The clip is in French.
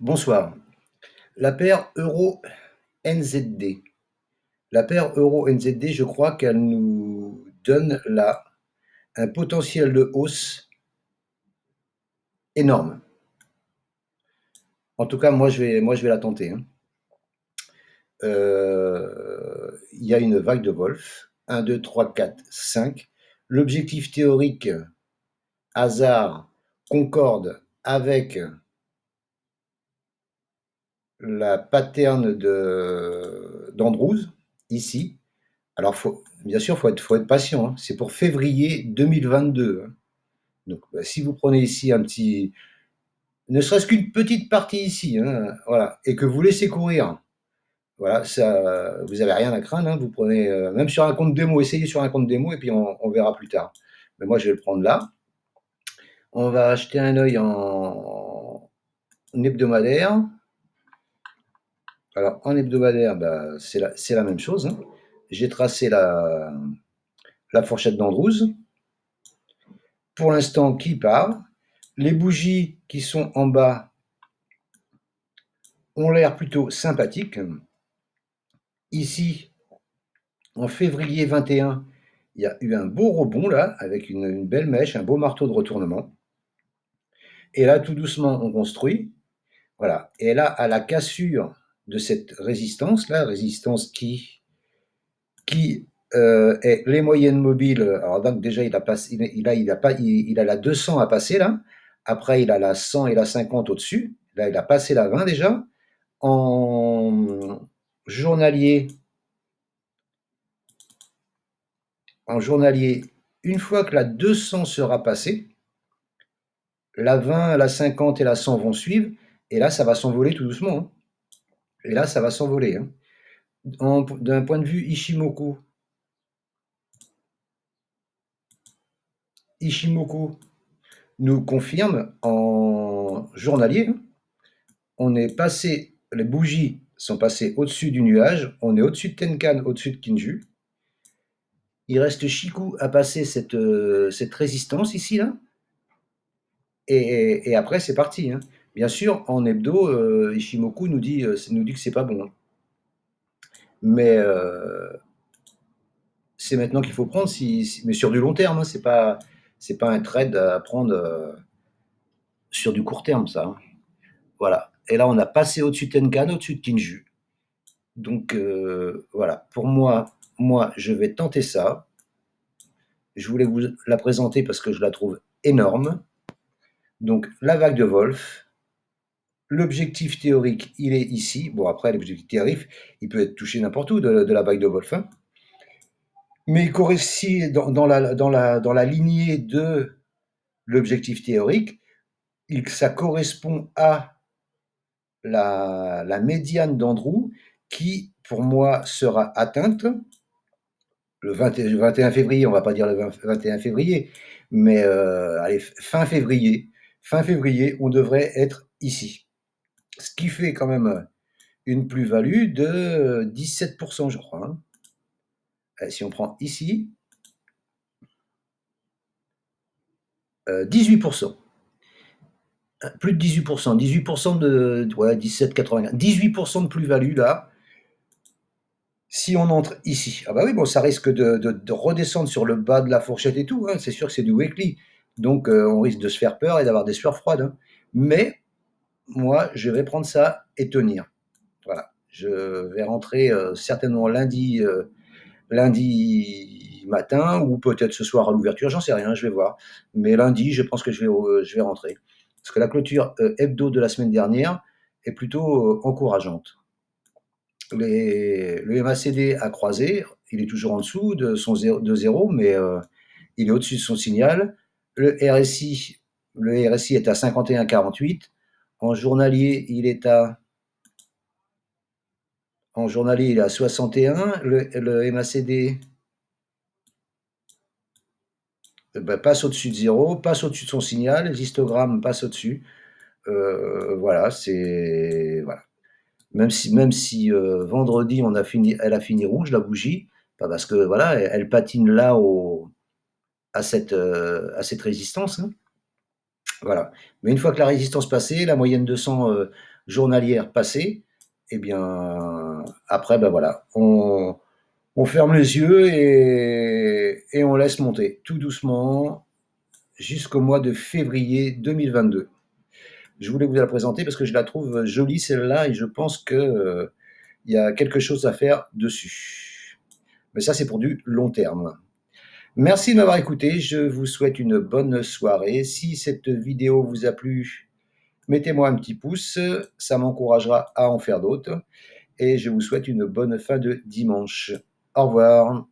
Bonsoir. La paire Euro-NZD. La paire Euro-NZD, je crois qu'elle nous donne là un potentiel de hausse énorme. En tout cas, moi, je vais la tenter, hein. Il y a une vague de Wolf. 1, 2, 3, 4, 5. L'objectif théorique hasard concorde avec la pattern d'Andrews, ici. Alors, bien sûr, faut être patient, hein. C'est pour février 2022, hein. Donc, si vous prenez ici un petit, ne serait-ce qu'une petite partie ici, hein, voilà, et que vous laissez courir, voilà, ça, vous avez rien à craindre, hein. Vous prenez, même sur un compte démo, essayez sur un compte démo et puis on verra plus tard. Mais moi, je vais le prendre là. On va acheter un œil en hebdomadaire. Alors, en hebdomadaire, bah, c'est la même chose, hein. J'ai tracé la fourchette d'Andrews. Pour l'instant, qui part. Les bougies qui sont en bas ont l'air plutôt sympathiques. Ici, en février 21, il y a eu un beau rebond là, avec une belle mèche, un beau marteau de retournement. Et là, tout doucement, on construit. Voilà. Et là, à la cassure de cette résistance, là, résistance qui est les moyennes mobiles. Alors donc déjà, il a la 200 à passer là. Après, il a la 100 et la 50 au-dessus. Là, il a passé la 20 déjà. En journalier, en journalier, une fois que la 200 sera passée, la 20, la 50 et la 100 vont suivre. Et là, ça va s'envoler tout doucement, hein. Et là, ça va s'envoler, hein. D'un point de vue Ishimoku nous confirme en journalier, hein. On est passé, les bougies sont passées au-dessus du nuage, on est au-dessus de Tenkan, au-dessus de Kinju. Il reste Shiku à passer cette résistance ici, là. Et après, c'est parti, hein. Bien sûr, en hebdo, Ishimoku nous dit que c'est pas bon, hein. Mais c'est maintenant qu'il faut prendre, mais sur du long terme, hein. C'est pas un trade à prendre sur du court terme, ça, hein. Voilà. Et là, on a passé au-dessus de Tenkan, au-dessus de Kinju. Donc voilà, pour moi, je vais tenter ça. Je voulais vous la présenter parce que je la trouve énorme. Donc la vague de Wolf, l'objectif théorique, il est ici. Bon, après, l'objectif théorique, il peut être touché n'importe où de la vague de Wolf, hein. Mais il correspond dans la lignée de l'objectif théorique, ça correspond à la médiane d'Andrews qui, pour moi, sera atteinte le 21 février, on va pas dire le 21 février, mais allez, fin février. Fin février, on devrait être ici. Ce qui fait quand même une plus-value de 17%, je crois, hein. Et si on prend ici, 18%. Plus de 18%. 18% de. Ouais, 17,95. 18% de plus-value là. Si on entre ici, ah bah oui, bon, ça risque de redescendre sur le bas de la fourchette et tout, hein. C'est sûr que c'est du weekly. Donc, on risque de se faire peur et d'avoir des sueurs froides, hein. Mais, moi, je vais prendre ça et tenir. Voilà. Je vais rentrer certainement lundi matin ou peut-être ce soir à l'ouverture, j'en sais rien, je vais voir. Mais lundi, je pense que je vais rentrer. Parce que la clôture hebdo de la semaine dernière est plutôt encourageante. Le MACD a croisé, il est toujours en dessous de 0, mais il est au-dessus de son signal. Le RSI est à 51,48. En journalier, il est à 61. Le MACD passe au-dessus de 0, passe au-dessus de son signal. L'histogramme passe au-dessus. Voilà, c'est voilà. Même si vendredi elle a fini rouge la bougie, pas parce que voilà, elle patine là à cette résistance, hein. Voilà. Mais une fois que la résistance passée, la moyenne de sang, journalière passée, et bien, après, ben, voilà, on ferme les yeux et on laisse monter tout doucement jusqu'au mois de février 2022. Je voulais vous la présenter parce que je la trouve jolie celle-là et je pense que, il y a quelque chose à faire dessus. Mais ça, c'est pour du long terme. Merci de m'avoir écouté, je vous souhaite une bonne soirée. Si cette vidéo vous a plu, mettez-moi un petit pouce, ça m'encouragera à en faire d'autres et je vous souhaite une bonne fin de dimanche. Au revoir.